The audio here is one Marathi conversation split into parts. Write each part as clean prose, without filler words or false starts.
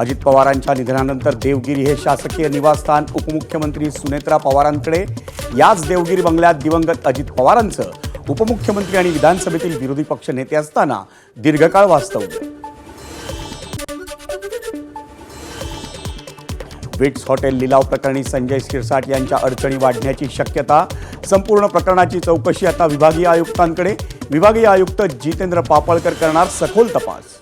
अजित पवारांच्या निधनानंतर देवगिरी हे शासकीय निवासस्थान उपमुख्यमंत्री सुनेत्रा पवारांकडे। याच देवगिरी बंगल्यात दिवंगत अजित पवारांचं उपमुख्यमंत्री आणि विधानसभेतील विरोधी पक्ष नेते असताना दीर्घकाळ वास्तव्य। विट्स हॉटेल लिलाव प्रकरणी संजय शिरसाट यांच्या अडचणी वाढण्याची शक्यता। संपूर्ण प्रकरणाची चौकशी आता विभागीय आयुक्तांकडे। विभागीय आयुक्त जितेंद्र पापळकर करणार सखोल तपास।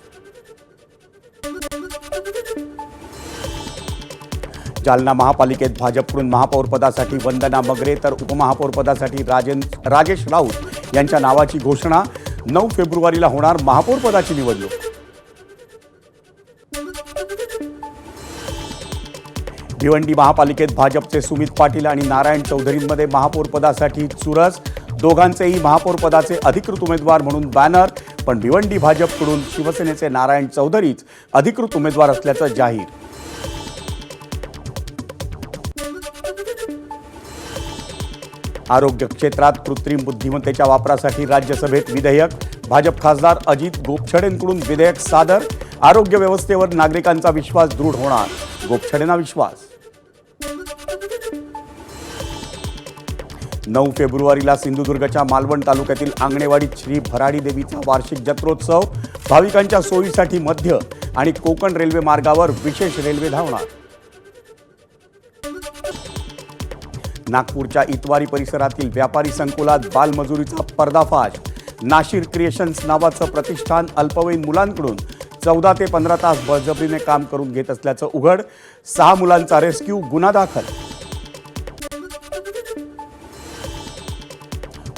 जालना महापालिकेत भाजपकडून महापौरपदासाठी वंदना मगरे तर उपमहापौरपदासाठी राजेश राऊत यांच्या नावाची घोषणा। 9 फेब्रुवारीला होणार महापौरपदाची निवडणूक। भिवंडी महापालिकेत भाजपचे सुमित पाटील आणि नारायण चौधरींमध्ये महापौरपदासाठी चुरस। दोघांचेही महापौरपदाचे अधिकृत उमेदवार म्हणून बॅनर, पण भिवंडी भाजपकडून शिवसेनेचे नारायण चौधरीच अधिकृत उमेदवार असल्याचं जाहीर। आरोग्य क्षेत्रात कृत्रिम बुद्धिमत्तेच्या वापरासाठी राज्यसभेत विधेयक। भाजप खासदार अजित गोपछडेंकडून विधेयक सादर। आरोग्य व्यवस्थेवर नागरिकांचा विश्वास दृढ होणार, गोपछडेंना विश्वास। 9 फेब्रुवारीला सिंधुदुर्गच्या मालवण तालुक्यातील आंगणेवाडीत श्री भराडी देवीचा वार्षिक जत्रोत्सव। भाविकांच्या सोयीसाठी मध्य आणि कोकण रेल्वे मार्गावर विशेष रेल्वे धावणार। नागपूरच्या इतवारी परिसरातील व्यापारी संकुलात बालमजुरीचा पर्दाफाश। नाशिर क्रिएशन्स नावाचं प्रतिष्ठान अल्पवयीन मुलांकडून 14 ते 15 तास बळजबरीने काम करून घेत असल्याचं उघड। 6 मुलांचा रेस्क्यू, गुन्हा दाखल।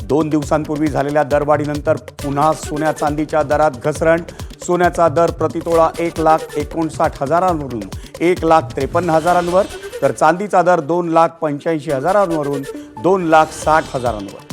2 दिवसांपूर्वी झालेल्या दरवाढीनंतर पुन्हा सोन्या चांदीच्या दरात घसरण। सोन्याचा दर प्रतितोळा 1,59,000वरून 1,53,000वर, तर चांदीचा दर 2,85,000वरून 2,60,000वर।